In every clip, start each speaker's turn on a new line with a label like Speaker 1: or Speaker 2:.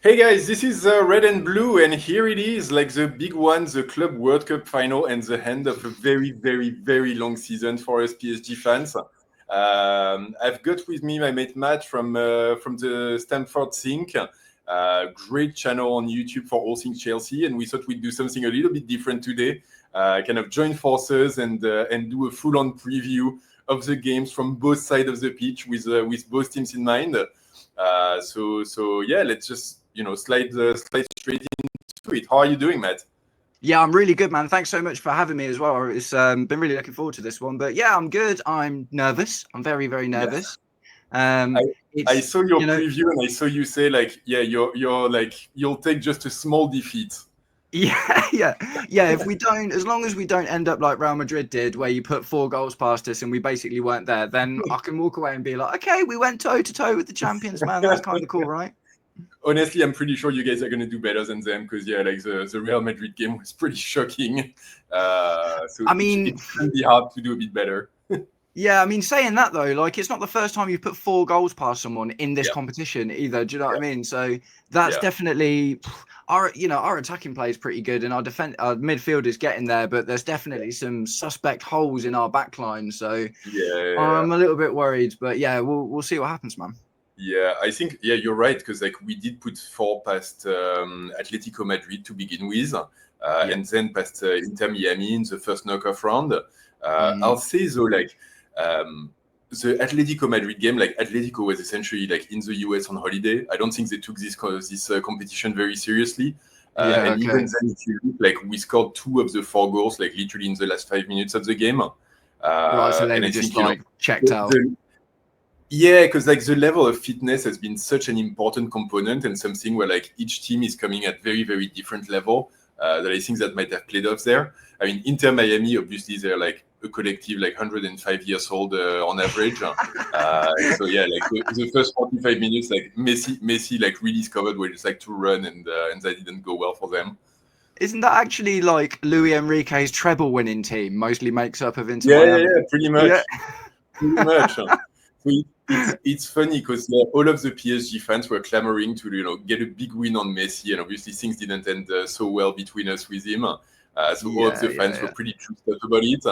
Speaker 1: Hey guys, this is Red and Blue, and here it is, like the big one, the Club World Cup final, and the end of a very, very, very long season for us PSG fans. I've got with me my mate Matt from the Stamford Sync, great channel on YouTube for all things Chelsea, and we thought we'd do something a little bit different today, kind of join forces and do a full-on preview of the games from both sides of the pitch with both teams in mind. So yeah, let's just slide straight into it. How are you doing, Matt?
Speaker 2: Yeah, I'm really good, man. Thanks so much for having me as well. It's been really looking forward to this one. But yeah, I'm good. I'm nervous. I'm very, very nervous.
Speaker 1: I saw your preview and I saw you say you're like you'll take just a small defeat.
Speaker 2: Yeah. As long as we don't end up like Real Madrid did, where you put 4 goals past us and we basically weren't there, then I can walk away and be like, okay, we went toe to toe with the champions, man. That's kind of cool, right?
Speaker 1: Honestly, I'm pretty sure you guys are going to do better than them because the Real Madrid game was pretty shocking. So I mean, it's going to be hard to do a bit better.
Speaker 2: Yeah, I mean, saying that though, like it's not the first time you've put 4 goals past someone in this competition either. Do you know what I mean? So that's definitely our attacking play is pretty good, and our midfield is getting there, but there's definitely some suspect holes in our backline. So I'm a little bit worried, but yeah, we'll see what happens, man.
Speaker 1: Yeah, I think you're right because we did put 4 past Atletico Madrid to begin with, and then past Inter Miami in the first knockoff round. I'll say though, the Atletico Madrid game, Atletico was essentially in the US on holiday. I don't think they took this competition very seriously. Even then, if you look, we scored 2 of the 4 goals, literally in the last 5 minutes of the game.
Speaker 2: Right, so they just checked out.
Speaker 1: Yeah, because the level of fitness has been such an important component and something where each team is coming at very, very different level that I think that might have played off there. I mean, Inter Miami, obviously, they're a collective 105 years old on average. So yeah, the first 45 minutes, Messi really discovered where it's to run and that didn't go well for them.
Speaker 2: Isn't that actually Luis Enrique's treble winning team mostly makes up of Inter
Speaker 1: Miami?
Speaker 2: Yeah,
Speaker 1: pretty much. Yeah. Pretty much. It's funny because all of the PSG fans were clamoring to get a big win on Messi, and obviously things didn't end so well between us with him. So all of the fans were pretty truthful about it.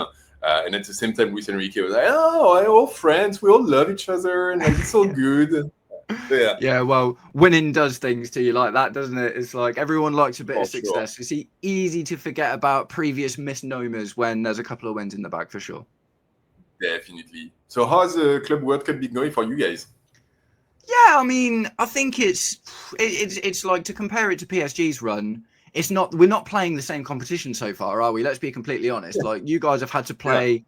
Speaker 1: And at the same time, Luis Enrique was like, "Oh, we're all friends. We all love each other, and it's all good." So,
Speaker 2: yeah. Well, winning does things to you like that, doesn't it? It's like everyone likes a bit of success. Sure. It's easy to forget about previous misnomers when there's a couple of wins in the bag, for sure.
Speaker 1: Definitely. So how's the Club World Cup been going for you guys?
Speaker 2: Yeah, I mean, I think it's to compare it to PSG's run. It's not. We're not playing the same competition so far, are we? Let's be completely honest. You guys have had to play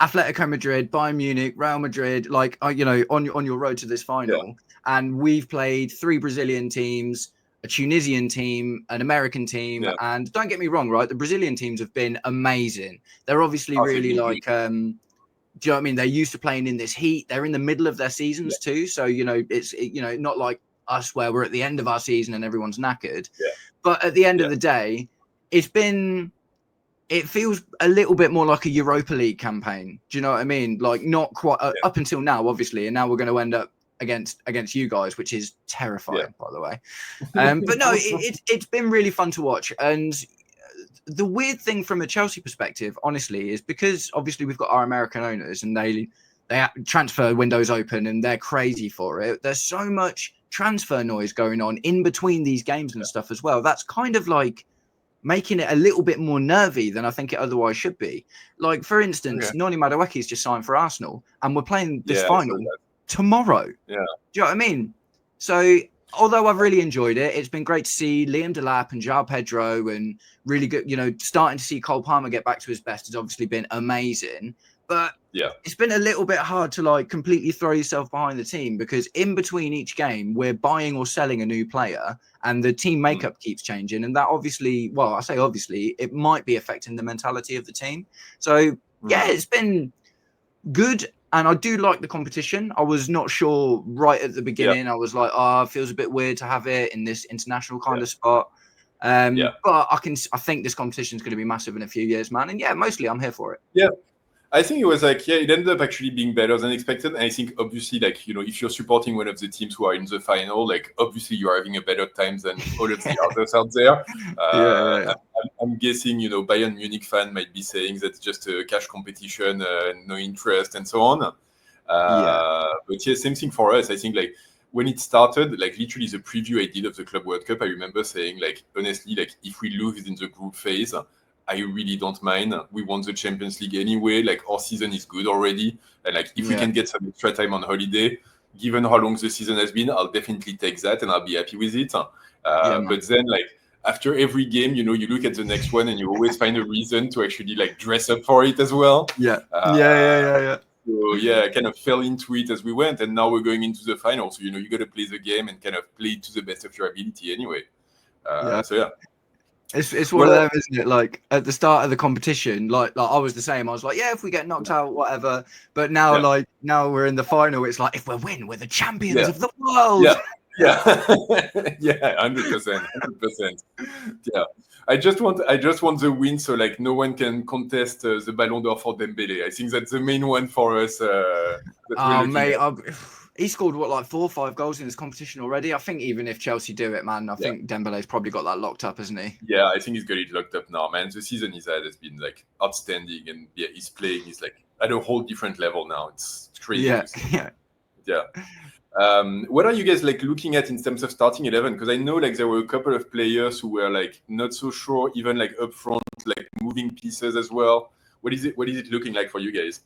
Speaker 2: Atletico Madrid, Bayern Munich, Real Madrid, on your road to this final, and we've played 3 Brazilian teams, a Tunisian team, an American team, and don't get me wrong, right? The Brazilian teams have been amazing. They're obviously really do you know what I mean? They're used to playing in this heat. They're in the middle of their seasons too. So, it's not like us where we're at the end of our season and everyone's knackered.
Speaker 1: Yeah.
Speaker 2: But at the end of the day, it feels a little bit more like a Europa League campaign. Do you know what I mean? Not quite up until now, obviously. And now we're going to end up against you guys, which is terrifying, by the way. But no, it's been really fun to watch. And the weird thing from a Chelsea perspective, honestly, is because obviously we've got our American owners and they transfer windows open and they're crazy for it. There's so much transfer noise going on in between these games and stuff as well. That's kind of making it a little bit more nervy than I think it otherwise should be. For instance, Noni Madueke's just signed for Arsenal and we're playing this final tomorrow.
Speaker 1: Yeah.
Speaker 2: Do you know what I mean? So although I've really enjoyed it, it's been great to see Liam Delap and João Pedro and really good, starting to see Cole Palmer get back to his best has obviously been amazing. But it's been a little bit hard to completely throw yourself behind the team because in between each game, we're buying or selling a new player and the team makeup keeps changing. And that obviously, well, I say obviously, it might be affecting the mentality of the team. So, it's been good. And I do like the competition. I was not sure right at the beginning. I was like, it feels a bit weird to have it in this international kind of spot. But I think this competition is going to be massive in a few years, man. And mostly I'm here for it.
Speaker 1: Yeah. I think it was like, yeah, it ended up actually being better than expected. And I think obviously, like, if you're supporting one of the teams who are in the final, like, obviously you're having a better time than all of the others out there.
Speaker 2: Yeah.
Speaker 1: I'm guessing, Bayern Munich fan might be saying that's just a cash competition, no interest and so on.
Speaker 2: Yeah.
Speaker 1: But yeah, same thing for us. I think like when it started, like literally the preview I did of the Club World Cup, I remember saying like, honestly, like if we lose in the group phase, I really don't mind. We won the Champions League anyway. Like our season is good already. And like if we can get some extra time on holiday, given how long the season has been, I'll definitely take that and I'll be happy with it. But then like after every game, you look at the next one and you always find a reason to actually like dress up for it as well.
Speaker 2: Yeah.
Speaker 1: So yeah, I kind of fell into it as we went, and now we're going into the final. So you got to play the game and kind of play it to the best of your ability anyway. So yeah.
Speaker 2: It's one of them, isn't it? Like at the start of the competition, like I was the same. I was like, yeah, if we get knocked out, whatever. But now, now we're in the final. It's like if we win, we're the champions of the world.
Speaker 1: Yeah, 100%. Yeah, I just want the win, so like no one can contest the Ballon d'Or for Dembele. I think that's the main one for us.
Speaker 2: Mate, he scored like 4 or 5 goals in this competition already. I think even if Chelsea do it, man, I think Dembele's probably got that locked up, hasn't he?
Speaker 1: Yeah, I think he's got it locked up now, man. The season he's had has been like outstanding, and yeah, he's playing. He's like at a whole different level now. It's crazy. Yeah. What are you guys like looking at in terms of starting 11? Because I know like there were a couple of players who were like not so sure, even like up front, like moving pieces as well. What is it looking like for you guys?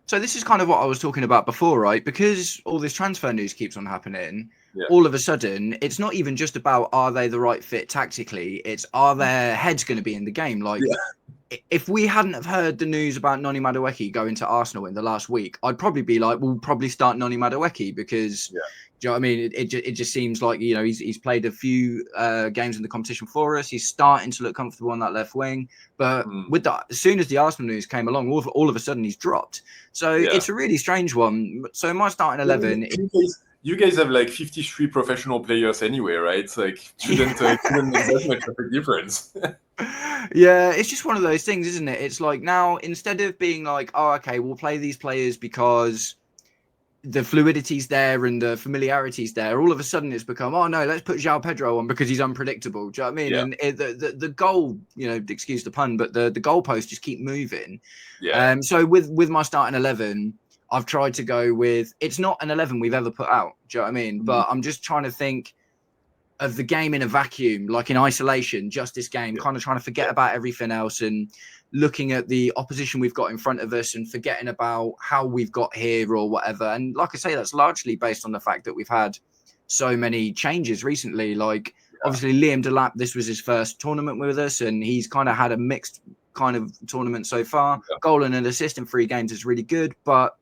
Speaker 2: So this is kind of what I was talking about before, right? Because all this transfer news keeps on happening, all of a sudden, it's not even just about are they the right fit tactically, it's are their heads going to be in the game? Like, if we hadn't have heard the news about Noni Madueke going to Arsenal in the last week, I'd probably be like, we'll probably start Noni Madueke because, do you know what I mean? It just seems like, he's played a few games in the competition for us. He's starting to look comfortable on that left wing. But with that, as soon as the Arsenal news came along, all of a sudden he's dropped. So it's a really strange one. So my starting 11...
Speaker 1: You guys have like 53 professional players anyway, right? It's like shouldn't make that much of a difference.
Speaker 2: Yeah, it's just one of those things, isn't it? It's like now, instead of being like, oh, okay, we'll play these players because the fluidity's there and the familiarity's there, all of a sudden it's become, oh no, let's put João Pedro on because he's unpredictable. Do you know what I mean? And the goal, excuse the pun, but the goalposts just keep moving. So with my starting 11, I've tried to go with, it's not an 11 we've ever put out. Do you know what I mean? But I'm just trying to think of the game in a vacuum, like in isolation, just this game, kind of trying to forget about everything else and looking at the opposition we've got in front of us and forgetting about how we've got here or whatever. And like I say, that's largely based on the fact that we've had so many changes recently. Like obviously Liam Delap, this was his first tournament with us and he's kind of had a mixed kind of tournament so far. Goal and an assist in 3 games is really good, but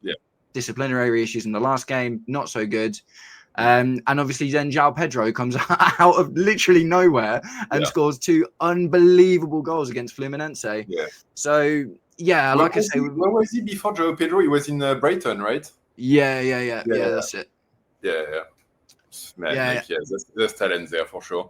Speaker 2: disciplinary issues in the last game, not so good. And obviously then João Pedro comes out of literally nowhere and scores 2 unbelievable goals against Fluminense. So like I say,
Speaker 1: where was he before João Pedro? He was in Brighton, right?
Speaker 2: Yeah, that's it.
Speaker 1: Man, there's talent there for sure.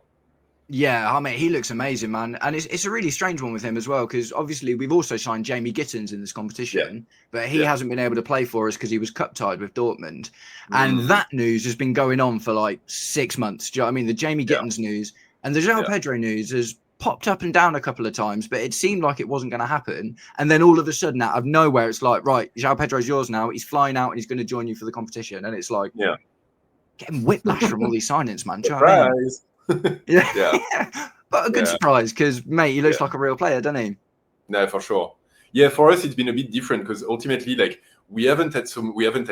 Speaker 2: Yeah, I mean, he looks amazing, man. And it's a really strange one with him as well, because obviously we've also signed Jamie Gittins in this competition, but he hasn't been able to play for us because he was cup-tied with Dortmund. And that news has been going on for like 6 months. Do you know what I mean? The Jamie Gittins news and the João Pedro news has popped up and down a couple of times, but it seemed like it wasn't going to happen. And then all of a sudden, out of nowhere, it's like, right, João Pedro's yours now. He's flying out and he's going to join you for the competition. And it's like, getting whiplash from all these signings, man. Do you know what I mean? But a good surprise because, mate, he looks like a real player, doesn't he?
Speaker 1: No, for sure. Yeah, for us it's been a bit different because ultimately, like, we haven't had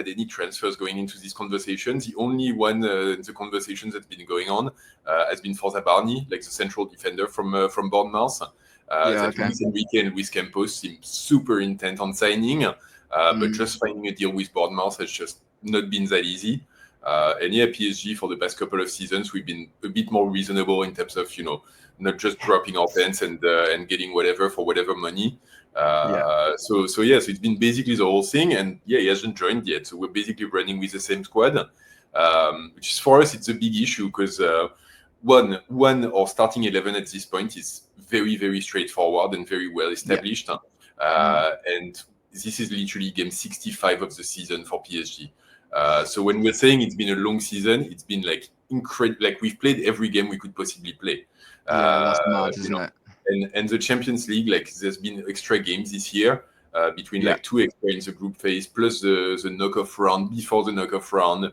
Speaker 1: any transfers going into these conversations. The only one in the conversations that's been going on has been for Zabarni, like the central defender from Bournemouth. Luis Enrique and Luis Campos seem super intent on signing, but just finding a deal with Bournemouth has just not been that easy. And PSG for the past couple of seasons, we've been a bit more reasonable in terms of, not just dropping our pants and getting whatever for whatever money. So it's been basically the whole thing. And he hasn't joined yet. So we're basically running with the same squad, which is for us, it's a big issue because one, our starting 11 at this point is very, very straightforward and very well established. And this is literally game 65 of the season for PSG. So when we're saying it's been a long season, it's been like incredible. Like we've played every game we could possibly play.
Speaker 2: That's mad, isn't it?
Speaker 1: And the Champions League, like there's been extra games this year between like 2 extra in the group phase plus the knockoff round before the knockoff round.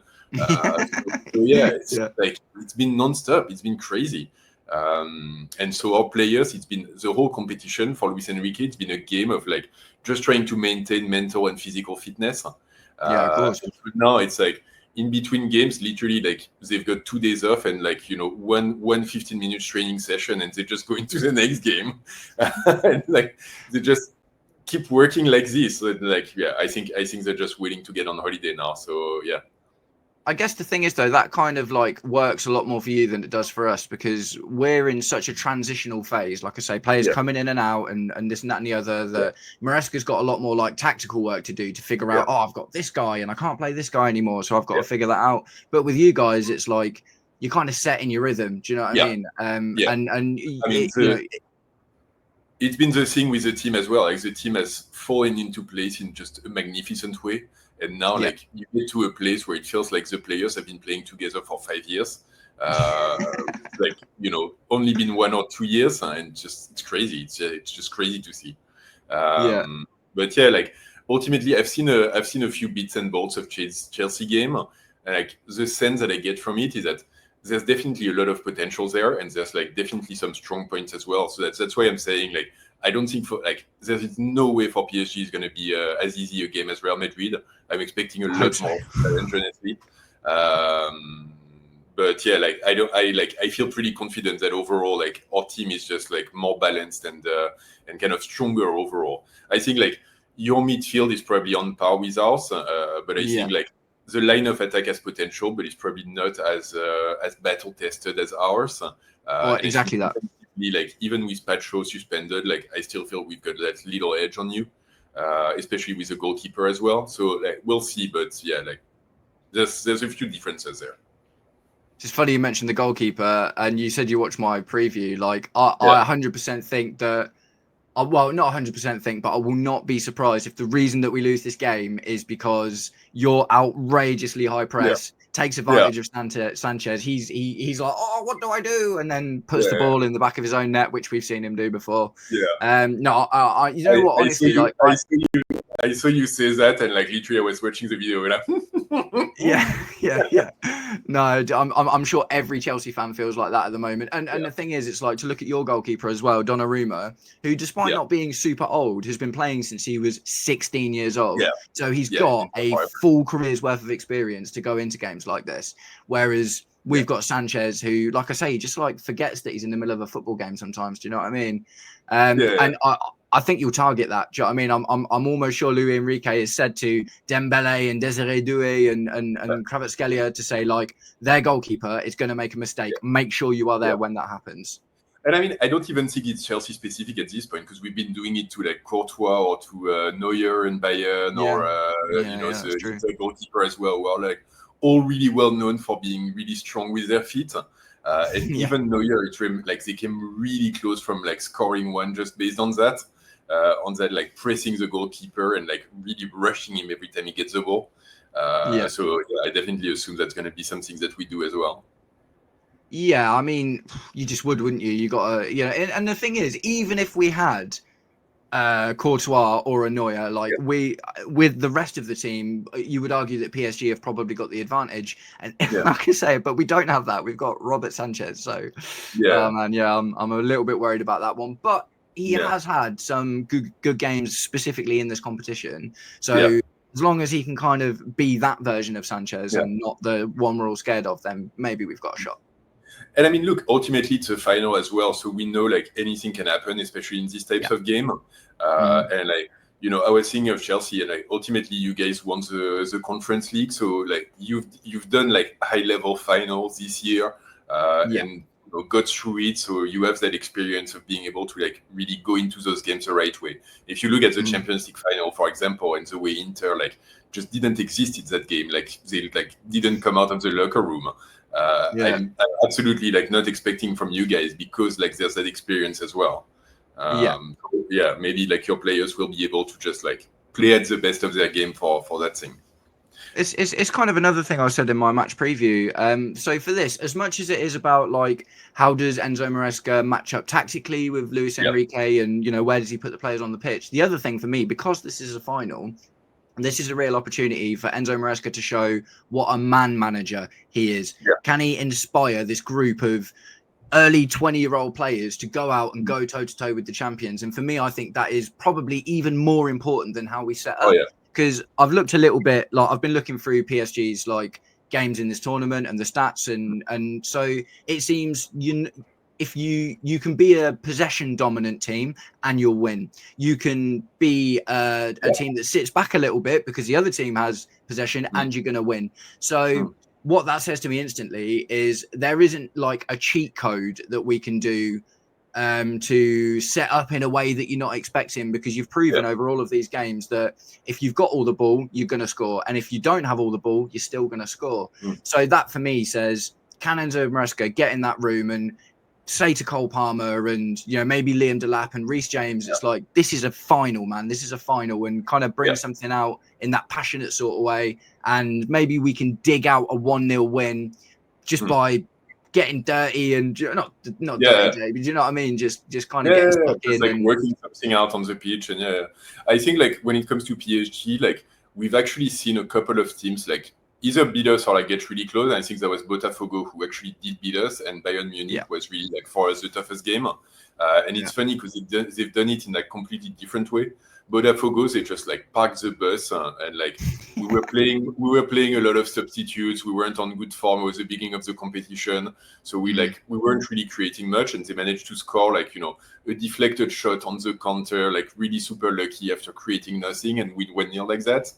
Speaker 1: Like it's been nonstop. It's been crazy. And so our players, it's been the whole competition for Luis Enrique. It's been a game of like just trying to maintain mental and physical fitness.
Speaker 2: Of course.
Speaker 1: Now it's like in between games, literally like they've got 2 days off and like one 15-minute training session, and they just go into the next game. And like they just keep working like this. So, like I think they're just willing to get on holiday now. So yeah.
Speaker 2: I guess the thing is, though, that kind of like works a lot more for you than it does for us, because we're in such a transitional phase. Like I say, players coming in and out and this and that and the other. That Maresca's got a lot more like tactical work to do to figure out, I've got this guy and I can't play this guy anymore, so I've got to figure that out. But with you guys, it's like you're kind of set in your rhythm. Do you know what I mean?
Speaker 1: It's been the thing with the team as well. Like the team has fallen into place in just a magnificent way. And now, like you get to a place where it feels like the players have been playing together for 5 years. Like only been 1 or 2 years, and just it's crazy. It's just crazy to see. But yeah, like ultimately, I've seen a few bits and bolts of Chelsea game. And like the sense that I get from it is that there's definitely a lot of potential there, and there's like definitely some strong points as well. So that's why I'm saying like I don't think there is no way for PSG is going to be as easy a game as Real Madrid. I'm expecting a lot more challenge, honestly. But yeah, like I feel pretty confident that overall, like our team is just like more balanced and kind of stronger overall. I think like your midfield is probably on par with ours, but I think like the line of attack has potential, but it's probably not as battle tested as ours.
Speaker 2: Exactly that.
Speaker 1: Like even with Pacho suspended, like I still feel we've got that little edge on you, especially with the goalkeeper as well. So like we'll see, but yeah, like there's a few differences there.
Speaker 2: It's funny you mentioned the goalkeeper, and you said you watched my preview. Like I 100% think that. Well, not 100% think, but I will not be surprised if the reason that we lose this game is because your outrageously high press takes advantage of Sanchez. He's like, what do I do? And then puts the ball in the back of his own net, which we've seen him do before. No, you know what? Honestly,
Speaker 1: I saw you say that, and like literally, I was watching the video. Like,
Speaker 2: yeah. No, I'm sure every Chelsea fan feels like that at the moment. And the thing is, it's like to look at your goalkeeper as well, Donnarumma, who, despite not being super old, has been playing since he was 16 years old. So he's got a full career's worth of experience to go into games like this. Whereas we've got Sanchez, who, like I say, he just like forgets that he's in the middle of a football game sometimes. Do you know what I mean? And I think you'll target that. Do you know what I mean? I'm almost sure Luis Enrique has said to Dembele and Desiree Doué and Kvaratskhelia to say, like, their goalkeeper is going to make a mistake. Make sure you are there when that happens.
Speaker 1: And I mean, I don't even think it's Chelsea specific at this point, because we've been doing it to like Courtois or to Neuer and Bayern the goalkeeper as well, who are like all really well known for being really strong with their feet. Even Neuer, like they came really close from like scoring one just based on that. Like pressing the goalkeeper and like really rushing him every time he gets the ball. So I definitely assume that's going to be something that we do as well.
Speaker 2: Yeah, I mean, you just would, wouldn't you? You got to, and the thing is, even if we had Courtois or a Neuer, like with the rest of the team, you would argue that PSG have probably got the advantage. And like I say, but we don't have that. We've got Robert Sanchez. So, I'm a little bit worried about that one. But he has had some good games, specifically in this competition. So as long as he can kind of be that version of Sanchez and not the one we're all scared of, then maybe we've got a shot.
Speaker 1: And I mean, look, ultimately it's a final as well, so we know like anything can happen, especially in these types of game. And like, I was thinking of Chelsea, and like ultimately you guys won the Conference League, so like you've done like high level finals this year, and got through it, so you have that experience of being able to like really go into those games the right way. If you look at the Champions League final, for example, and the way Inter like just didn't exist in that game, like they like didn't come out of the locker room. I'm absolutely like not expecting from you guys, because like there's that experience as well. Maybe like your players will be able to just like play at the best of their game for that thing.
Speaker 2: It's kind of another thing I said in my match preview. So for this, as much as it is about like how does Enzo Maresca match up tactically with Luis Enrique, and where does he put the players on the pitch? The other thing for me, because this is a final, this is a real opportunity for Enzo Maresca to show what a man manager he is.
Speaker 1: Yeah.
Speaker 2: Can he inspire this group of early 20-year-old players to go out and go toe-to-toe with the champions? And for me, I think that is probably even more important than how we set up. Because I've looked a little bit, like I've been looking through PSG's like games in this tournament and the stats, and so it seems if you can be a possession dominant team and you'll win. You can be a team that sits back a little bit because the other team has possession and you're going to win. So what that says to me instantly is there isn't like a cheat code that we can do to set up in a way that you're not expecting, because you've proven over all of these games that if you've got all the ball, you're going to score. And if you don't have all the ball, you're still going to score. So that for me says, can Enzo Maresca get in that room and say to Cole Palmer and, maybe Liam Delap and Reece James, it's like, this is a final, man. This is a final, and kind of bring something out in that passionate sort of way. And maybe we can dig out a 1-0 win just by getting dirty and not dirty, but you know what I mean? Just kind of getting stuck in,
Speaker 1: like
Speaker 2: and
Speaker 1: working something out on the pitch. And I think like when it comes to PSG, like we've actually seen a couple of teams like either beat us or like get really close. And I think that was Botafogo who actually did beat us, and Bayern Munich was really like for us the toughest game. And it's funny because they've done it in a completely different way. Botafogo, they just like parked the bus and like we were playing a lot of substitutes. We weren't on good form. It was the beginning of the competition, so we weren't really creating much, and they managed to score like a deflected shot on the counter, like really super lucky after creating nothing, and we went near like that.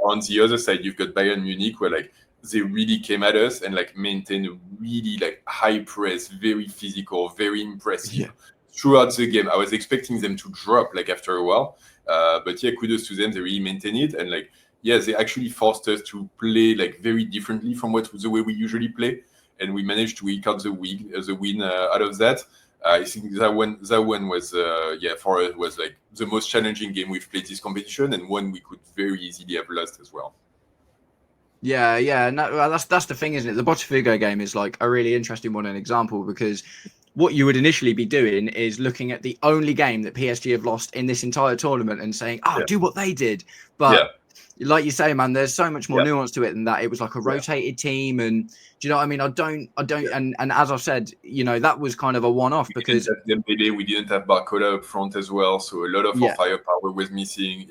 Speaker 1: On the other side, you've got Bayern Munich, where like they really came at us and like maintained a really like high press, very physical, very impressive throughout the game. I was expecting them to drop like after a while, but kudos to them. They really maintained it, and like they actually forced us to play like very differently from the way we usually play, and we managed to eke out the win out of that. I think that one was for us was like the most challenging game we've played this competition, and one we could very easily have lost as well.
Speaker 2: No, that's the thing, isn't it? The Botafogo game is like a really interesting one, an example, because what you would initially be doing is looking at the only game that PSG have lost in this entire tournament and saying, do what they did. But like you say, man, there's so much more nuance to it than that. It was like a rotated team, and do you know what I mean? I don't, and as I've said, that was kind of a one-off because
Speaker 1: we didn't have Barcola up front as well, so a lot of our firepower was missing.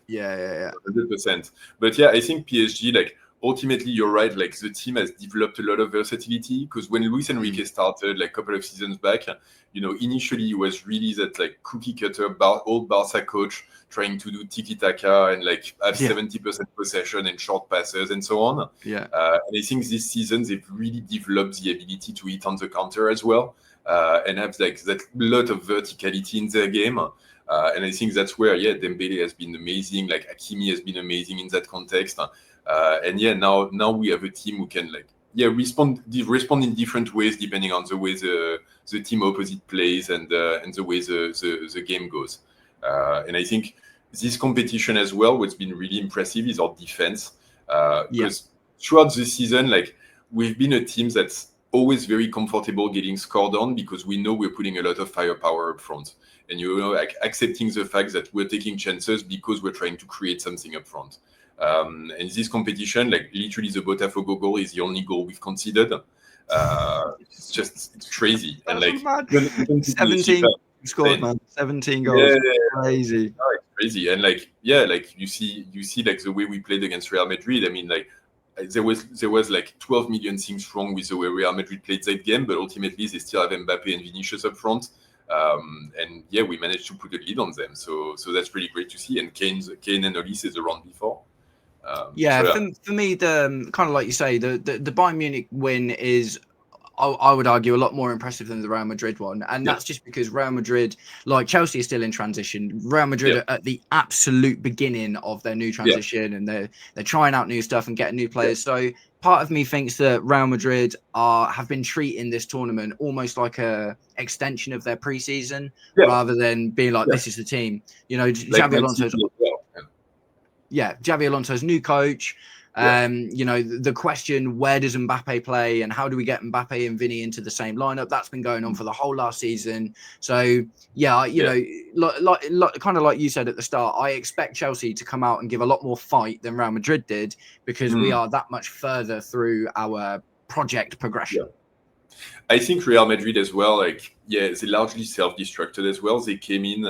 Speaker 1: 100%. But I think PSG, like, ultimately, you're right. Like the team has developed a lot of versatility, because when Luis Enrique started, like a couple of seasons back, initially he was really that like cookie cutter old Barca coach trying to do tiki taka and like have 70% possession and short passes and so on. And I think this season they've really developed the ability to hit on the counter as well, and have like that lot of verticality in their game. And I think that's where Dembele has been amazing. Like Hakimi has been amazing in that context. Now we have a team who can like respond in different ways depending on the way the team opposite plays and the way the game goes. And I think this competition as well, what's been really impressive is our defense. Because throughout the season, like we've been a team that's always very comfortable getting scored on, because we know we're putting a lot of firepower up front, and like accepting the fact that we're taking chances because we're trying to create something up front. And this competition, like literally the Botafogo goal is the only goal we've considered. It's crazy. And like
Speaker 2: 17 scored, man. 17 goals. Crazy.
Speaker 1: No, it's crazy. And like you see like the way we played against Real Madrid. I mean, like there was like 12 million things wrong with the way Real Madrid played that game, but ultimately they still have Mbappe and Vinicius up front. And we managed to put a lead on them. So that's really great to see. And Kane and Olise the round before.
Speaker 2: For me, the kind of like you say, the Bayern Munich win is, I would argue, a lot more impressive than the Real Madrid one, and that's just because Real Madrid, like Chelsea, is still in transition. Real Madrid are at the absolute beginning of their new transition, and they're trying out new stuff and getting new players. So part of me thinks that Real Madrid have been treating this tournament almost like a extension of their preseason, rather than being like, this is the team.
Speaker 1: Like
Speaker 2: Xabi Alonso's Xabi Alonso's new coach. You know, the question, where does Mbappe play and how do we get Mbappe and Vinny into the same lineup? That's been going on for the whole last season. So, you know, kind of like you said at the start, I expect Chelsea to come out and give a lot more fight than Real Madrid did because we are that much further through our project progression.
Speaker 1: I think Real Madrid as well, like, they largely self-destructed as well. They came in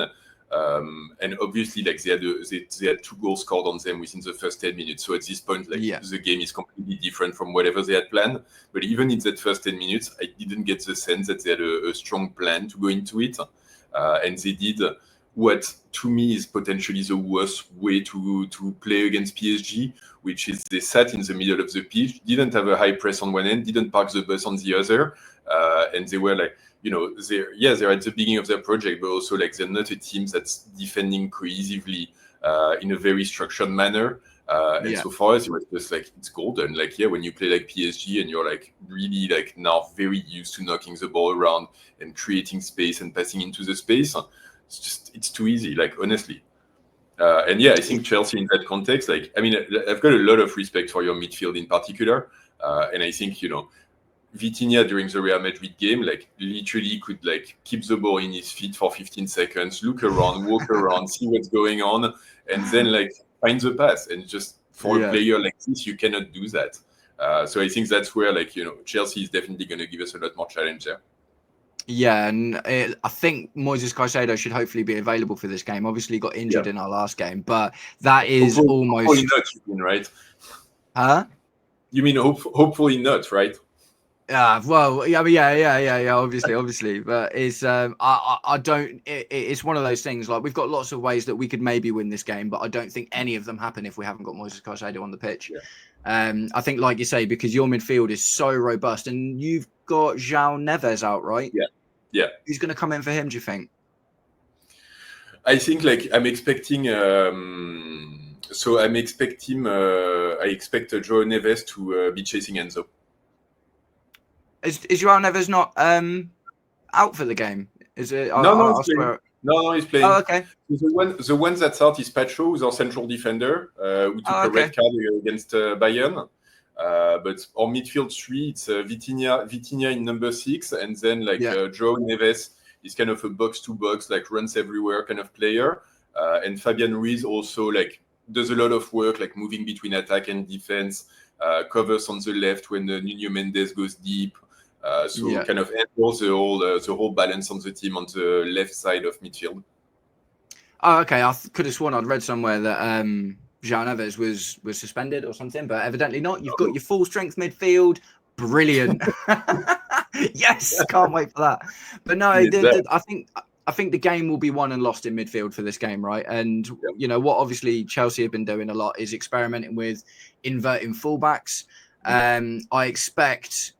Speaker 1: and obviously, like, they had 2 goals scored on them within the first 10 minutes. So at this point, like, the game is completely different from whatever they had planned. But even in that first 10 minutes, I didn't get the sense that they had a strong plan to go into it. And they did what, to me, is potentially the worst way to play against PSG, which is they sat in the middle of the pitch, didn't have a high press on one end, didn't park the bus on the other. And they were like, you know, they're at the beginning of their project, but also like they're not a team that's defending cohesively in a very structured manner. And so for us, it was just like, it's golden. Like, when you play like PSG and you're like really like now very used to knocking the ball around and creating space and passing into the space, it's too easy, like, honestly. And I think Chelsea in that context, like, I mean, I've got a lot of respect for your midfield in particular. And I think, you know, Vitinha during the Real Madrid game, like, literally could like keep the ball in his feet for 15 seconds, look around, walk around, see what's going on, and then like find the pass. And just for a player like this, you cannot do that. So I think that's where, like, you know, Chelsea is definitely going to give us a lot more challenge there.
Speaker 2: Yeah, and I think Moises Caicedo should hopefully be available for this game. Obviously, he got injured in our last game, but that is
Speaker 1: hopefully not, you mean, right?
Speaker 2: Huh?
Speaker 1: You mean hopefully not, right?
Speaker 2: Well, yeah. Obviously, but it's I don't. It's one of those things. Like, we've got lots of ways that we could maybe win this game, but I don't think any of them happen if we haven't got Moises Caicedo on the pitch. I think, like you say, because your midfield is so robust, and you've got João Neves out, right?
Speaker 1: Yeah.
Speaker 2: Who's going to come in for him, do you think?
Speaker 1: I think, like, I'm expecting. I expect João Neves to be chasing Enzo.
Speaker 2: Is João Neves not out for the game? Is it?
Speaker 1: No, he's playing.
Speaker 2: Oh, okay.
Speaker 1: The one that's out is Pacho, who's our central defender, who took a red card against Bayern. But our midfield 3, it's Vitinha in number 6, and then like João Neves is kind of a box-to-box, like runs everywhere kind of player. And Fabian Ruiz also like does a lot of work, like moving between attack and defense, covers on the left when Nuno Mendes goes deep. Kind of handles the whole balance on the team on the left side of midfield.
Speaker 2: Oh, okay. I could have sworn I'd read somewhere that João Neves was suspended or something, but evidently not. You've got your full strength midfield. Brilliant. Yes, can't wait for that. But no, I think the game will be won and lost in midfield for this game, right? And you know what, obviously Chelsea have been doing a lot is experimenting with inverting fullbacks. I expect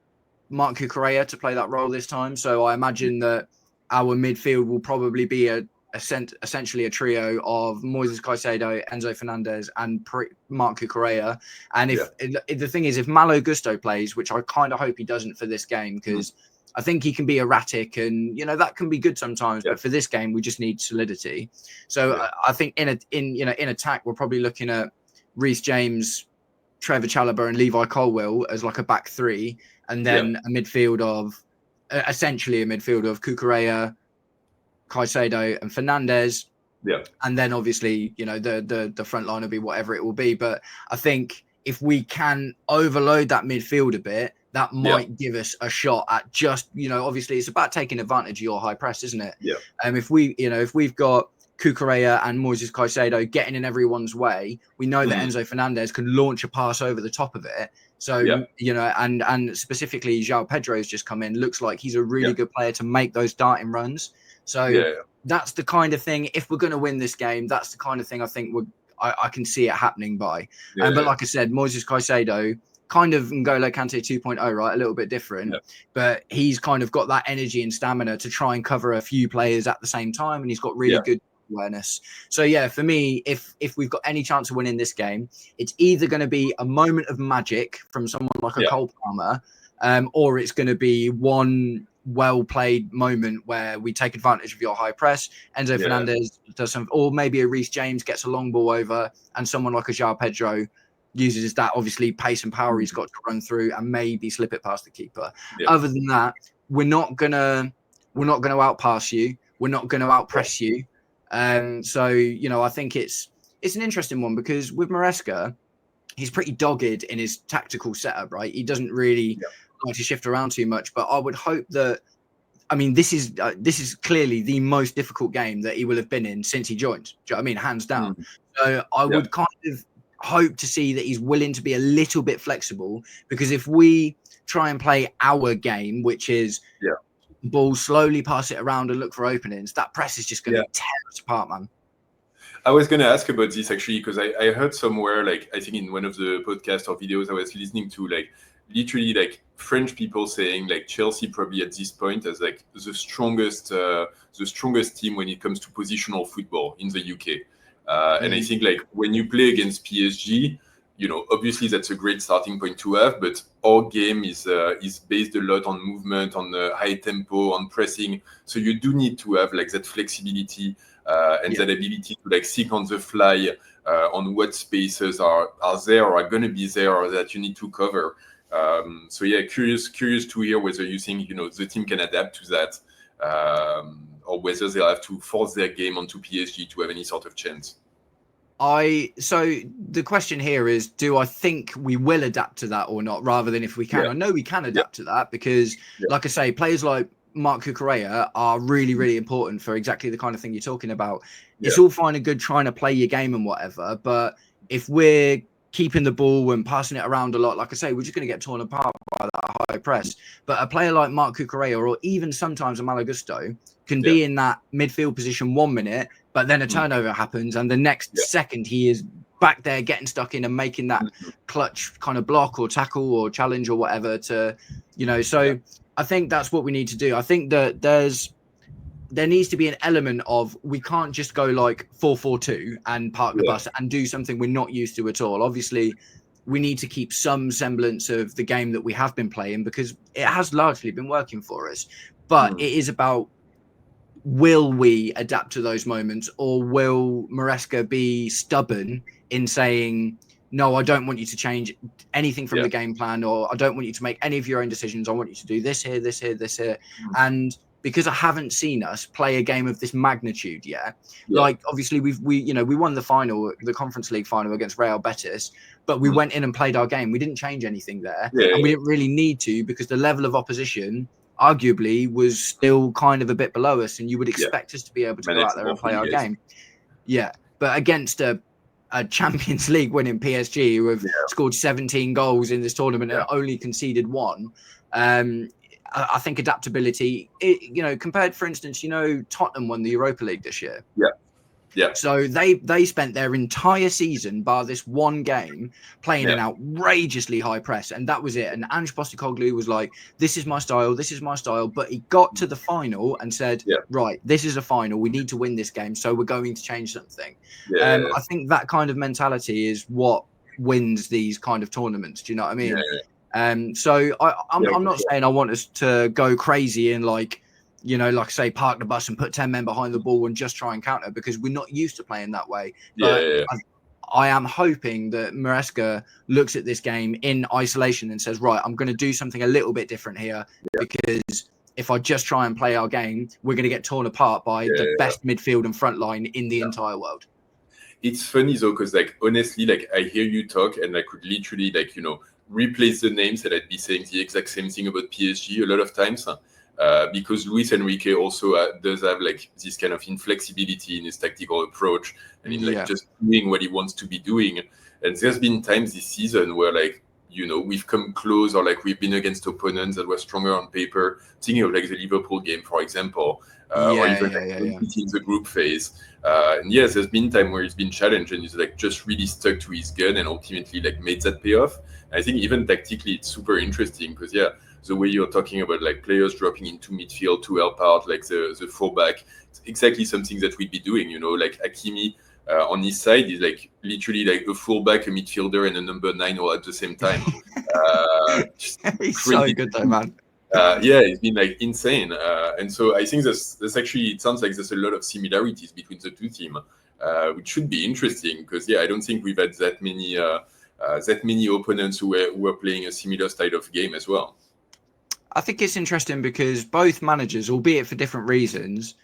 Speaker 2: Marc Cucurella to play that role this time, so I imagine that our midfield will probably be essentially a trio of Moises Caicedo, Enzo Fernandez, and Marc Cucurella. And if the thing is, if Malo Gusto plays, which I kind of hope he doesn't for this game, because I think he can be erratic, and you know that can be good sometimes. But for this game, we just need solidity. So I think in attack, we're probably looking at Reece James, Trevor Chalobah, and Levi Colwill as like a back 3, and then a midfield of essentially a midfield of Cucurella, Caicedo, and Fernandez. And then obviously, you know, the front line will be whatever it will be. But I think if we can overload that midfield a bit, that might give us a shot at just, you know, obviously it's about taking advantage of your high press, isn't it? If we've got Cucurella and Moises Caicedo getting in everyone's way, we know that Enzo Fernandez can launch a pass over the top of it. So, you know, and specifically João Pedro's just come in, looks like he's a really good player to make those darting runs. So that's the kind of thing, if we're going to win this game, that's the kind of thing I think I can see it happening by. But like I said, Moises Caicedo, kind of N'Golo Kante 2.0, right? A little bit different, but he's kind of got that energy and stamina to try and cover a few players at the same time, and he's got really good awareness. So for me, if we've got any chance of winning this game, it's either going to be a moment of magic from someone like a Cole Palmer, or it's going to be one well played moment where we take advantage of your high press. Enzo Fernandez does some, or maybe a Reece James gets a long ball over, and someone like a João Pedro uses that obviously pace and power he's got to run through and maybe slip it past the keeper. Other than that, we're not gonna outpass you. We're not gonna outpress you. So I think it's an interesting one, because with Maresca, he's pretty dogged in his tactical setup, right? He doesn't really like to shift around too much. But I would hope that, I mean, this is clearly the most difficult game that he will have been in since he joined. Do you know what I mean? Hands down. So I would kind of hope to see that he's willing to be a little bit flexible, because if we try and play our game, which is ball, slowly pass it around and look for openings, that press is just going to tear us apart, man.
Speaker 1: I was going to ask about this actually, because I heard somewhere, like, I think in one of the podcasts or videos I was listening to, like, literally like French people saying like Chelsea probably at this point as like the strongest team when it comes to positional football in the UK. And I think like when you play against PSG, obviously that's a great starting point to have, but our game is based a lot on movement, on the high tempo, on pressing. So you do need to have like that flexibility and that ability to like think on the fly on what spaces are there or are going to be there or that you need to cover. So yeah, curious to hear whether you think the team can adapt to that, or whether they'll have to force their game onto PSG to have any sort of chance.
Speaker 2: So the question here is, do I think we will adapt to that or not, rather than if we can? I know we can adapt to that, because like I say, players like Marc Cucurella are really, really important for exactly the kind of thing you're talking about. It's all fine and good trying to play your game and whatever, but if we're keeping the ball and passing it around a lot, like I say, we're just going to get torn apart by that high press. But a player like Marc Cucurella, or even sometimes a Malo Gusto, can be in that midfield position 1 minute, but then a turnover happens, and the next second he is back there getting stuck in and making that clutch kind of block or tackle or challenge or whatever to, so I think that's what we need to do. I think that there needs to be an element of, we can't just go like 4-4-2 and park the bus and do something we're not used to at all. Obviously, we need to keep some semblance of the game that we have been playing, because it has largely been working for us. But it is about, will we adapt to those moments, or will Maresca be stubborn in saying, no, I don't want you to change anything from the game plan, or I don't want you to make any of your own decisions. I want you to do this here, this here, this here. And because I haven't seen us play a game of this magnitude yet. Like, obviously we won the Conference League final against Real Betis, but we went in and played our game. We didn't change anything there, and we didn't really need to, because the level of opposition arguably was still kind of a bit below us, and you would expect us to be able to go out there and play our game. But against a Champions League winning PSG, who have scored 17 goals in this tournament and only conceded 1, I think adaptability, compared, for instance, Tottenham won the Europa League this year. So they spent their entire season, bar this one game, playing an outrageously high press, and that was it. And Ange Postecoglou was like, this is my style, but he got to the final and said, right, this is a final, we need to win this game, so we're going to change something. I think that kind of mentality is what wins these kind of tournaments. Do you know what I mean? So I'm not saying I want us to go crazy and like I say, park the bus and put 10 men behind the ball and just try and counter, because we're not used to playing that way. But I am hoping that Maresca looks at this game in isolation and says, right, I'm going to do something a little bit different here, because if I just try and play our game, we're going to get torn apart by the best midfield and front line in the entire world.
Speaker 1: It's funny though, because like honestly, like I hear you talk and I could literally replace the names, and I'd be saying the exact same thing about PSG a lot of times. Because Luis Enrique also does have like this kind of inflexibility in his tactical approach, and in just doing what he wants to be doing. And there's been times this season where we've come close, or like we've been against opponents that were stronger on paper. Thinking of like the Liverpool game, for example, or even in the group phase. And yes, there's been time where he's been challenged and he's like just really stuck to his gun and ultimately like made that payoff. I think even tactically it's super interesting, because the way you're talking about like players dropping into midfield to help out like the fullback, it's exactly something that we'd be doing. Like Hakimi on his side is like literally like a fullback, a midfielder, and a number 9 all at the same time.
Speaker 2: He's so good though, man.
Speaker 1: Yeah, it's been like insane, and so I think that's actually, it sounds like there's a lot of similarities between the two teams, which should be interesting because I don't think we've had that many opponents who were playing a similar style of game as well.
Speaker 2: I think it's interesting because both managers, albeit for different reasons,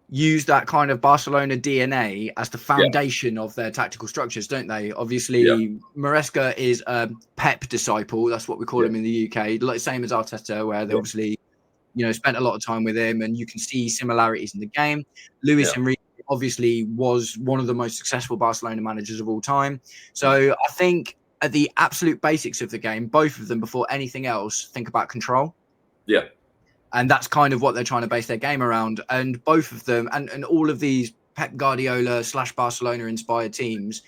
Speaker 2: use that kind of Barcelona DNA as the foundation of their tactical structures, don't they? Obviously, Maresca is a Pep disciple. That's what we call him in the UK. Like same as Arteta, where they obviously, spent a lot of time with him, and you can see similarities in the game. Luis Enrique obviously was one of the most successful Barcelona managers of all time. So I think at the absolute basics of the game, both of them, before anything else, think about control.
Speaker 1: Yeah.
Speaker 2: And that's kind of what they're trying to base their game around. And both of them, and all of these Pep Guardiola / Barcelona inspired teams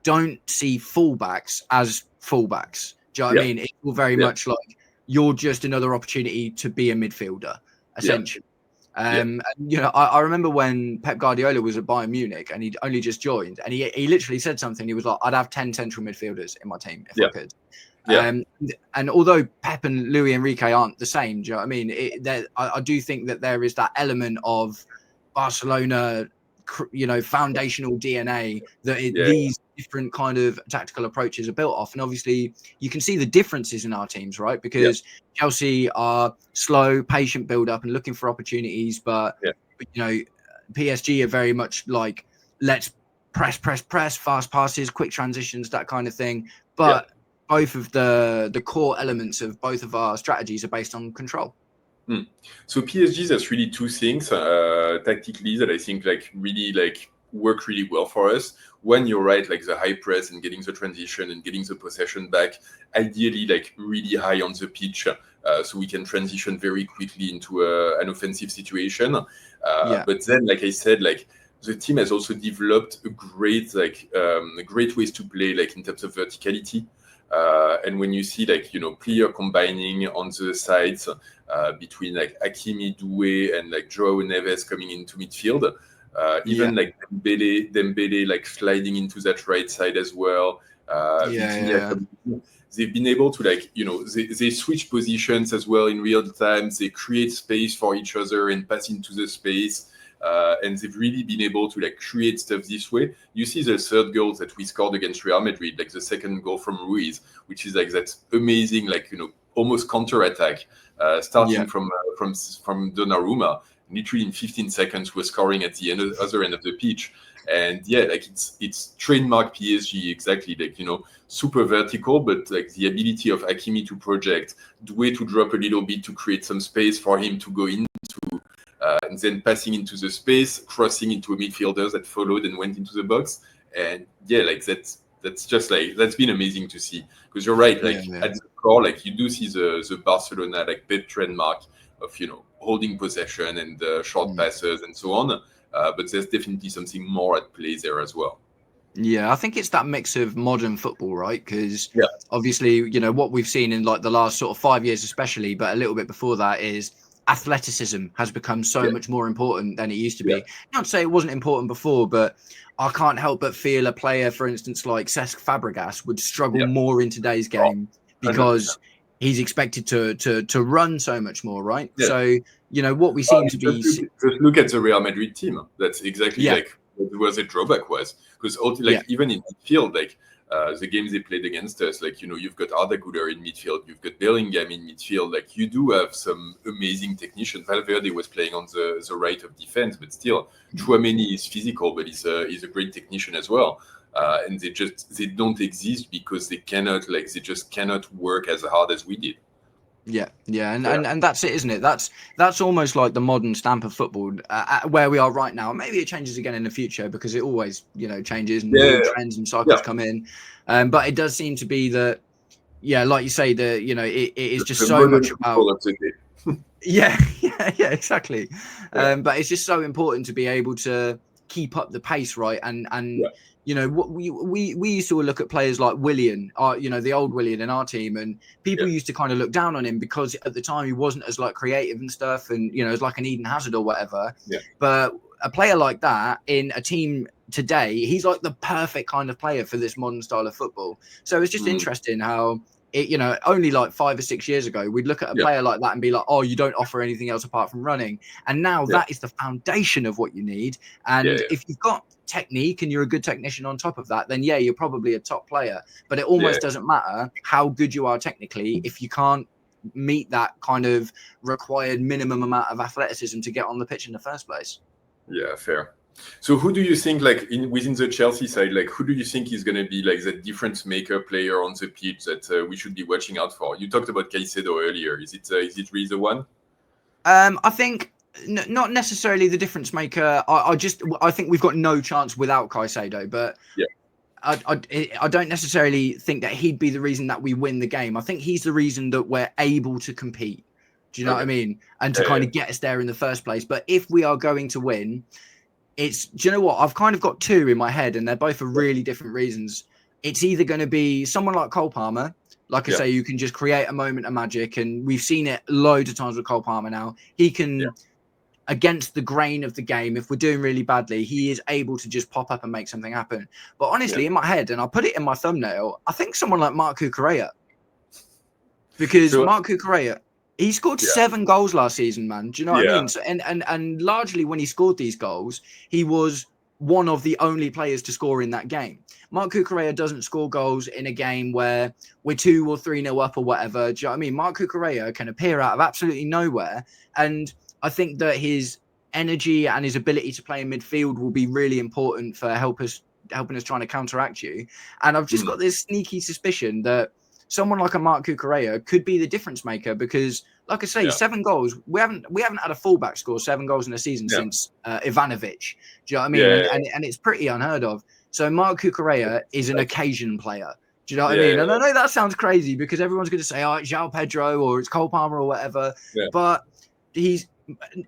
Speaker 2: don't see fullbacks as fullbacks. Do you know what I mean? It's all very much like you're just another opportunity to be a midfielder, essentially. And, I remember when Pep Guardiola was at Bayern Munich and he'd only just joined, and he literally said something. He was like, I'd have 10 central midfielders in my team if I could. And although Pep and Luis Enrique aren't the same, do you know what I mean? I do think that there is that element of Barcelona, foundational DNA that these different kind of tactical approaches are built off. And obviously, you can see the differences in our teams, right? Because Chelsea are slow, patient build up and looking for opportunities, but PSG are very much like, let's press, fast passes, quick transitions, that kind of thing. But both of the core elements of both of our strategies are based on control.
Speaker 1: So PSG, that's really two things tactically that I think really work really well for us. One, you're right, like the high press and getting the transition and getting the possession back, ideally like really high on the pitch, so we can transition very quickly into an offensive situation. But then, like I said, like the team has also developed a great ways to play, like in terms of verticality. And when you see player combining on the sides between like Hakimi, Doué, and like Joao Neves coming into midfield, even like Dembele like sliding into that right side as well. They've been able to they switch positions as well in real time. They create space for each other and pass into the space. And they've really been able to create stuff this way. You see the third goal that we scored against Real Madrid, like the second goal from Ruiz, which is like that amazing, almost counter attack, starting from Donnarumma. Literally in 15 seconds, we're scoring at the other end of the pitch. And it's trademark PSG, exactly, super vertical, but like the ability of Hakimi to project, Doué to drop a little bit to create some space for him to go into. And then passing into the space, crossing into a midfielder that followed and went into the box. And that's just that's been amazing to see. Because you're right, at the core, you do see the Barcelona Pep trademark of holding possession and short passes and so on. But there's definitely something more at play there as well.
Speaker 2: Yeah, I think it's that mix of modern football, right? Because obviously, what we've seen in the last sort of 5 years, especially, but a little bit before that, is athleticism has become so much more important than it used to be. Not to say it wasn't important before, but I can't help but feel a player, for instance, like Cesc Fabregas would struggle more in today's game because he's expected to run so much more, right? So, what we seem to be...
Speaker 1: Just look at the Real Madrid team. That's exactly where the drawback was. Because even in midfield, the games they played against us, you've got Arda Güler in midfield, you've got Bellingham in midfield. You do have some amazing technicians. Valverde was playing on the right of defense, but still, Tchouaméni is physical, but he's a great technician as well. And they don't exist because they just cannot work as hard as we did.
Speaker 2: And that's it, isn't it? That's almost like the modern stamp of football, where we are right now. Maybe it changes again in the future because it always changes and new trends and cycles come in. But it does seem to be that like you say, it is just so much about exactly. But it's just so important to be able to keep up the pace, right? And what we used to look at players like Willian, the old Willian in our team, and people used to kind of look down on him because at the time he wasn't as creative and stuff, and as like an Eden Hazard or whatever. But a player like that in a team today, he's like the perfect kind of player for this modern style of football. So it's just interesting how only like 5 or 6 years ago, we'd look at a player like that and be like, oh, you don't offer anything else apart from running. And now that is the foundation of what you need. And if you've got technique and you're a good technician on top of that, then you're probably a top player. But it almost doesn't matter how good you are technically if you can't meet that kind of required minimum amount of athleticism to get on the pitch in the first place.
Speaker 1: Yeah, fair. So who do you think, like within the Chelsea side, like who do you think is going to be like the difference maker player on the pitch that we should be watching out for? You talked about Caicedo earlier. Is it really the one?
Speaker 2: I think not necessarily the difference maker. I think we've got no chance without Caicedo, but I don't necessarily think that he'd be the reason that we win the game. I think he's the reason that we're able to compete. Do you know what I mean? And to kind of get us there in the first place. But if we are going to win, do you know what? I've kind of got two in my head, and they're both for really different reasons. It's either going to be someone like Cole Palmer, like I say, you can just create a moment of magic, and we've seen it loads of times with Cole Palmer now. He can, against the grain of the game, if we're doing really badly, he is able to just pop up and make something happen. But honestly, in my head, and I'll put it in my thumbnail, I think someone like Marc Cucurella. Because Marc Cucurella, he scored 7 goals last season, man. Do you know what I mean? So, and largely when he scored these goals, he was one of the only players to score in that game. Marc Cucurella doesn't score goals in a game where we're 2 or 3-0 up or whatever. Do you know what I mean? Marc Cucurella can appear out of absolutely nowhere. And I think that his energy and his ability to play in midfield will be really important for helping us trying to counteract you. And I've just got this sneaky suspicion that someone like a Marc Cucurella could be the difference maker because, like I say, 7 goals. We haven't had a fullback score 7 goals in a season since Ivanovic. Do you know what I mean? And it's pretty unheard of. So Marc Cucurella is an occasion player. Do you know what I mean? And I know that sounds crazy because everyone's going to say, oh, it's João Pedro or it's Cole Palmer or whatever. But he's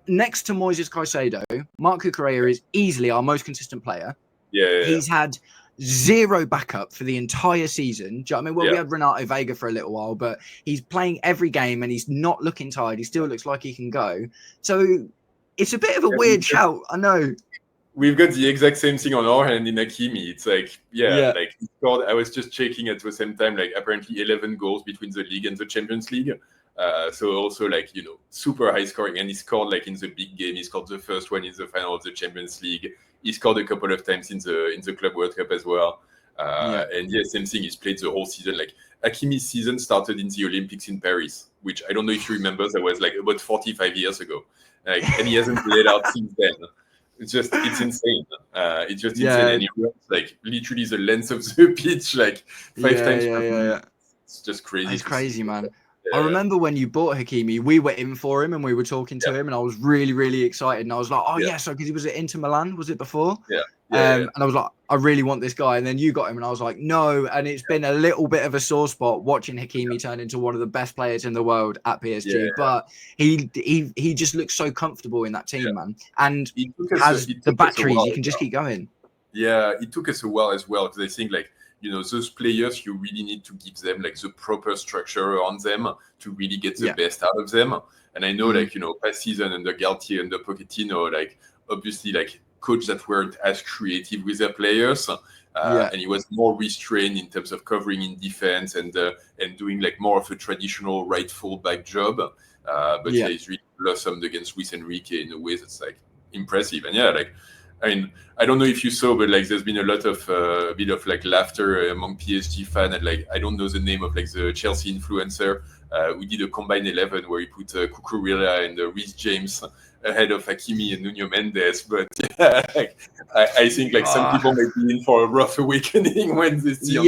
Speaker 2: next to Moises Caicedo. Marc Cucurella is easily our most consistent player. He's had 0 backup for the entire season. Do you know what I mean? Well, we had Renato Vega for a little while, but he's playing every game and he's not looking tired. He still looks like he can go. So it's a bit of a weird shout. I know.
Speaker 1: We've got the exact same thing on our hand in Hakimi. It's like, like he scored. I was just checking at the same time, like apparently 11 goals between the league and the Champions League. So also like, super high scoring. And he scored like in the big game. He scored the first one in the final of the Champions League. He scored a couple of times in the Club World Cup as well. And same thing. He's played the whole season. Like Hakimi's season started in the Olympics in Paris, which I don't know if you remember. That was like about 45 years ago. And he hasn't played out since then. It's insane. It's just insane. And he runs like literally the length of the pitch, like 5 times per minute. It's just crazy.
Speaker 2: It's crazy, man. I remember when you bought Hakimi, we were in for him and we were talking to him, and I was really, really excited. And I was like, oh, so because he was at Inter Milan, was it before? And I was like, I really want this guy. And then you got him, and I was like, no. And it's been a little bit of a sore spot watching Hakimi turn into one of the best players in the world at PSG. But he just looks so comfortable in that team, man. And has the batteries. You can just keep going.
Speaker 1: Yeah, it took us a while as well because I think like, those players, you really need to give them like the proper structure on them to really get the best out of them. And I know like, past season under Galtier, under Pochettino, like obviously like coach that weren't as creative with their players. And he was more restrained in terms of covering in defense and doing like more of a traditional right fullback job. But he's really blossomed against Luis Enrique in a way that's like impressive. And I mean, I don't know if you saw, but like there's been a lot of bit of like laughter among PSG fans, and like I don't know the name of like the Chelsea influencer. We did a combined 11 where he put Cucurella and Reece James ahead of Hakimi and Nuno Mendes. But like, I think like some people might be in for a rough awakening when they see.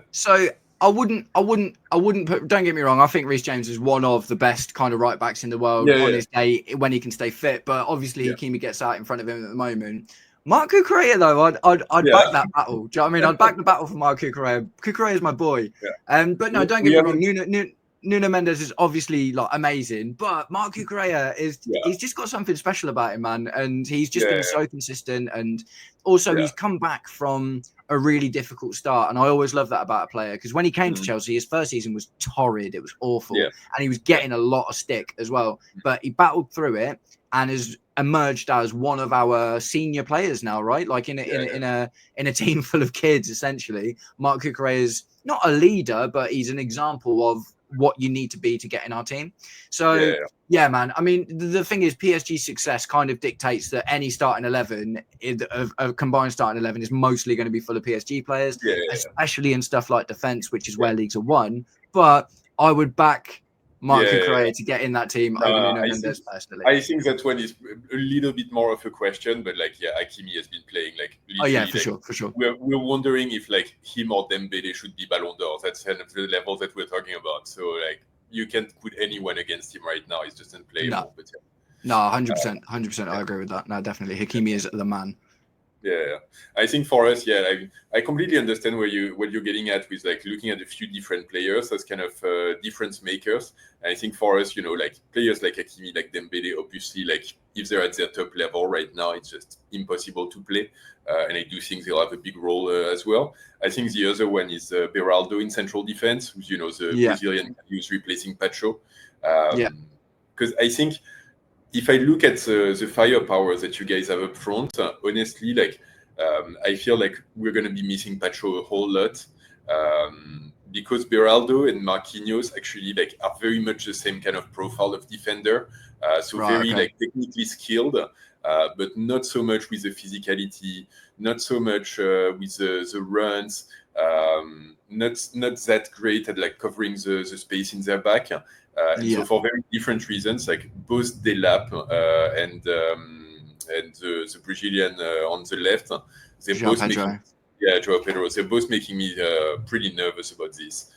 Speaker 2: So I wouldn't put. Don't get me wrong. I think Reece James is one of the best kind of right backs in the world on his day when he can stay fit. But obviously, Hakimi gets out in front of him at the moment. Marc Cucurella, though, I'd back that battle. Do you know what I mean? I'd back the battle for Marc Cucurella. Cucurella is my boy. But no, don't get me wrong. Nuno Mendes is obviously like amazing, but Marc Cucurella he's just got something special about him, man. And he's just been so consistent. And also he's come back from a really difficult start. And I always love that about a player because when he came to Chelsea, his first season was torrid. It was awful. And he was getting a lot of stick as well. But he battled through it and has emerged as one of our senior players now, right? Like in a team full of kids, essentially. Marc Cucurella is not a leader, but he's an example of what you need to be to get in our team. So yeah, man. I mean, the thing is, PSG's success kind of dictates that any starting 11, a combined starting 11, is mostly going to be full of PSG players, especially in stuff like defense, which is where leagues are won. But I would back Marco Correa to get in that team over Nuno Mendes personally.
Speaker 1: I think that one is a little bit more of a question, but like, Hakimi has been playing like.
Speaker 2: Oh yeah, for sure.
Speaker 1: We're wondering if like him or Dembele should be Ballon d'Or. That's kind of the level that we're talking about. So like, you can't put anyone against him right now. He's just unplayable.
Speaker 2: No, but no, 100%. I agree with that. No, definitely, Hakimi is the man.
Speaker 1: Yeah, I think for us, I completely understand what you're getting at with like looking at a few different players as kind of difference makers. And I think for us, like players like Hakimi, like Dembele, obviously, like if they're at their top level right now, it's just impossible to play. And I do think they'll have a big role as well. I think the other one is Beraldo in central defense, who's the Brazilian who's replacing Pacho. Because I think. If I look at the firepower that you guys have up front, honestly, like I feel like we're going to be missing Pacho a whole lot because Beraldo and Marquinhos actually like are very much the same kind of profile of defender, like technically skilled, but not so much with the physicality, not so much with the runs, not that great at like covering the space in their back. So for very different reasons, like both Delap and the Brazilian on the left, they're both making, João Pedro, they're both making me pretty nervous about this.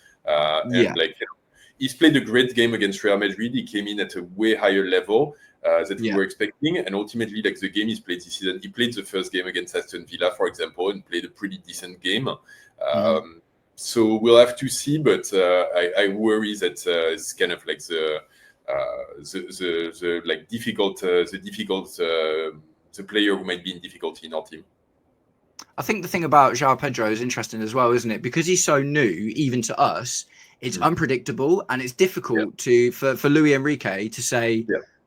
Speaker 1: He's played a great game against Real Madrid. He came in at a way higher level that we were expecting, and ultimately, like the game he's played this season, he played the first game against Aston Villa, for example, and played a pretty decent game. So we'll have to see, but I worry that it's kind of like the player who might be in difficulty in our team.
Speaker 2: I think the thing about João Pedro is interesting as well, isn't it? Because he's so new, even to us, it's unpredictable and it's difficult for Luis Enrique to say.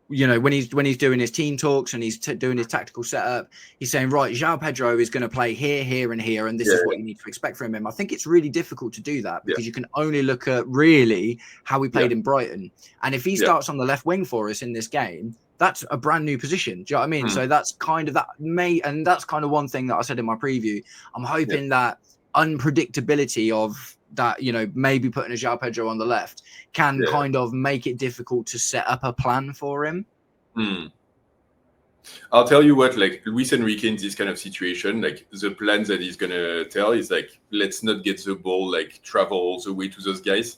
Speaker 2: When he's doing his team talks and he's doing his tactical setup, he's saying, right, João Pedro is going to play here, here, and here, and this is what you need to expect from him. I think it's really difficult to do that because you can only look at really how he played in Brighton. And if he starts on the left wing for us in this game, that's a brand new position. Do you know what I mean? So that's kind of and that's kind of one thing that I said in my preview. I'm hoping that unpredictability of that, maybe putting a João Pedro on the left can kind of make it difficult to set up a plan for him.
Speaker 1: I'll tell you what, like Luis Enrique in this kind of situation, like the plan that he's going to tell is like, let's not get the ball, like travel all the way to those guys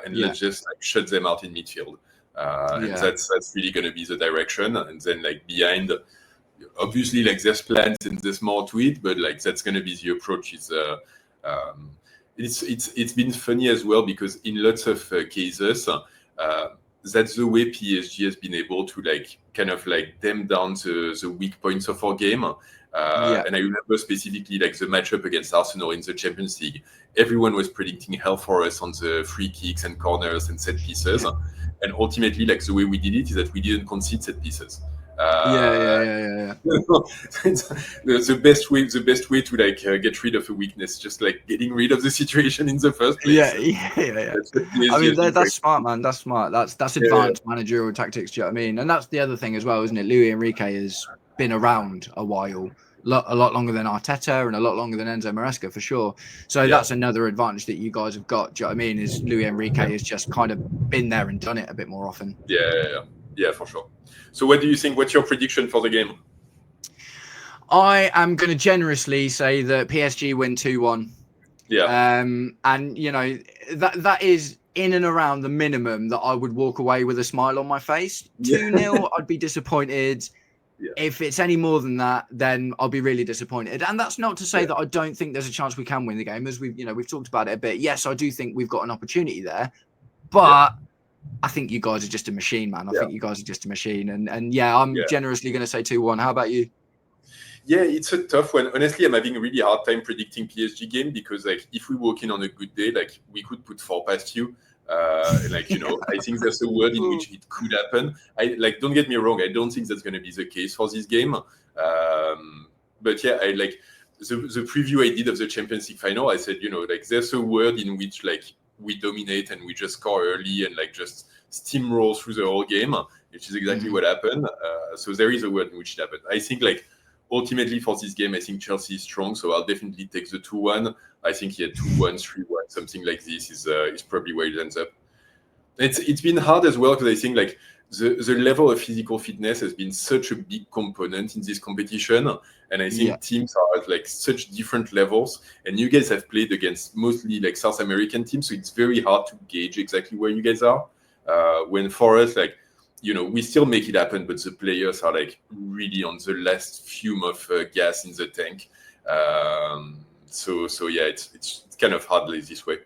Speaker 1: and let's just like, shut them out in midfield. And that's really going to be the direction. And then like behind, obviously like there's plans and there's more to it, but like that's going to be the approach. It's been funny as well because in lots of cases, that's the way PSG has been able to like kind of like damn down the weak points of our game. And I remember specifically like the matchup against Arsenal in the Champions League. Everyone was predicting hell for us on the free kicks and corners and set pieces. And ultimately, like the way we did it is that we didn't concede set pieces. The best way to like get rid of a weakness, just like getting rid of the situation in the first place.
Speaker 2: I mean, that's smart, man. That's smart. That's advanced managerial tactics. Do you know what I mean? And that's the other thing as well, isn't it? Luis Enrique has been around a while, a lot longer than Arteta and a lot longer than Enzo Maresca for sure. So that's another advantage that you guys have got. Do you know what I mean? Is Luis Enrique has just kind of been there and done it a bit more often.
Speaker 1: Yeah, for sure. So what do you think? What's your prediction for the game?
Speaker 2: I am going to generously say that PSG win 2-1. And that is in and around the minimum that I would walk away with a smile on my face. 2-0, I'd be disappointed. If it's any more than that, then I'll be really disappointed. And that's not to say that I don't think there's a chance we can win the game, as we've talked about it a bit. Yes, I do think we've got an opportunity there, but I think you guys are just a machine, man. I think you guys are just a machine. And I'm generously going to say 2-1. How about you?
Speaker 1: Yeah, it's a tough one. Honestly, I'm having a really hard time predicting PSG game because, like, if we walk in on a good day, like, we could put 4 past you. I think there's a word in which it could happen. Don't get me wrong. I don't think that's going to be the case for this game. But yeah, the preview I did of the Champions League final, I said, like there's a word in which like we dominate and we just score early and like just steamroll through the whole game, which is exactly what happened. So there is a word in which it happened. I think like ultimately for this game, I think Chelsea is strong, so I'll definitely take the 2-1. I think 2-1, 3-1, something like this is probably where it ends up. It's been hard as well because I think like the level of physical fitness has been such a big component in this competition, and I think teams are at like such different levels. And you guys have played against mostly like South American teams, so it's very hard to gauge exactly where you guys are. When for us, like we still make it happen, but the players are like really on the last fume of gas in the tank. So yeah, it's kind of hard this way.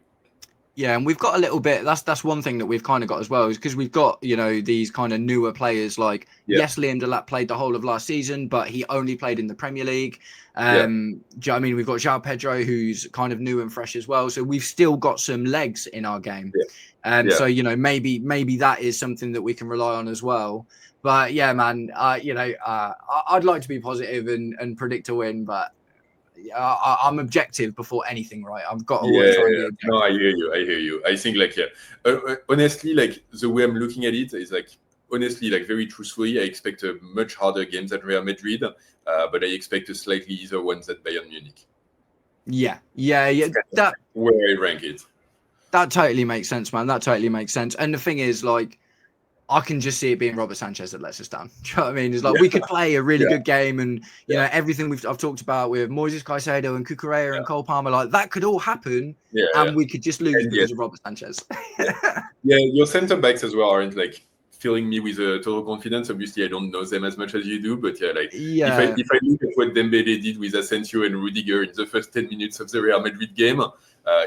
Speaker 2: Yeah, and we've got a little bit. That's one thing that we've kind of got as well, is because we've got these kind of newer players. Like yes, Liam Delap played the whole of last season, but he only played in the Premier League. Do you know what I mean? We've got João Pedro, who's kind of new and fresh as well. So we've still got some legs in our game. So maybe that is something that we can rely on as well. But yeah, man, I'd like to be positive and predict a win, but I'm objective before anything, right? I've got to always try and be objective.
Speaker 1: No, I hear you. I think like honestly, like the way I'm looking at it is like honestly, like very truthfully, I expect a much harder game than Real Madrid, but I expect a slightly easier one than Bayern Munich.
Speaker 2: Yeah. That
Speaker 1: where I rank it.
Speaker 2: That totally makes sense, man. That totally makes sense. And the thing is, like, I can just see it being Robert Sanchez that lets us down. Do you know what I mean? It's like we could play a really good game, and you know everything I've talked about with Moises Caicedo and Cucurella and Cole Palmer, like that could all happen, and we could just lose because of Robert Sanchez.
Speaker 1: Your centre backs as well aren't like filling me with total confidence. Obviously, I don't know them as much as you do, but if I look at what Dembele did with Asensio and Rudiger in the first 10 minutes of the Real Madrid game,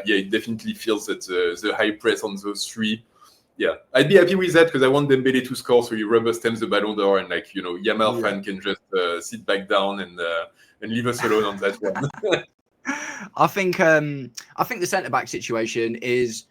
Speaker 1: it definitely feels that the high press on those three. Yeah, I'd be happy with that because I want Dembele to score so he rubber stamps the Ballon d'Or and Yamal fan can just sit back down and leave us alone on that one.
Speaker 2: I think the centre back situation is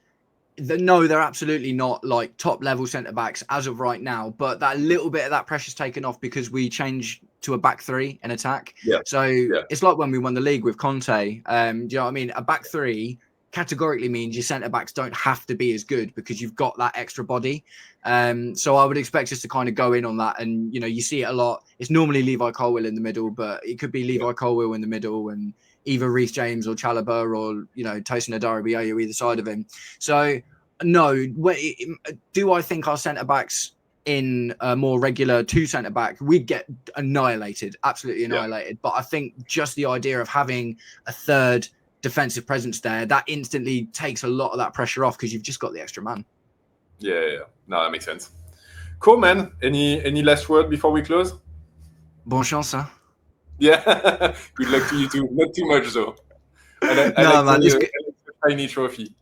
Speaker 2: they're absolutely not like top level centre backs as of right now, but that little bit of that pressure's taken off because we changed to a back three in attack. It's like when we won the league with Conte. Do you know what I mean? A back three categorically means your centre backs don't have to be as good because you've got that extra body. So I would expect us to kind of go in on that, and you see it a lot. It's normally Levi Colwill in the middle, but it could be Levi Colwill in the middle and either Reece James or Chalobah or Tosin Adarabioyo either side of him. So no, do I think our centre backs in a more regular two centre back we'd get annihilated, absolutely annihilated. But I think just the idea of having a third defensive presence there, that instantly takes a lot of that pressure off because you've just got the extra man.
Speaker 1: No, that makes sense. Cool, man. Any last word before we close?
Speaker 2: Bon chance, huh?
Speaker 1: Yeah. Good luck to you too. Not too much though. I like the tiny trophy.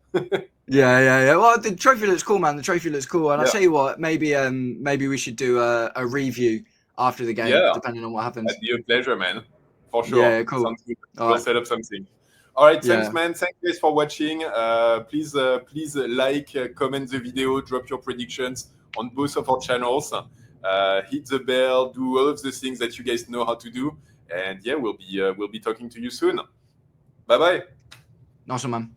Speaker 2: Yeah. Well, the trophy looks cool, man. The trophy looks cool, and I'll tell you what, maybe we should do a review after the game, depending on what happens.
Speaker 1: That'd be a pleasure, man. For sure.
Speaker 2: Yeah, cool.
Speaker 1: Sounds good. We'll set up something. All right, thanks, man. Thanks, guys, for watching. Please like, comment the video, drop your predictions on both of our channels. Hit the bell, do all of the things that you guys know how to do. And we'll be talking to you soon. Bye-bye.
Speaker 2: Awesome, man.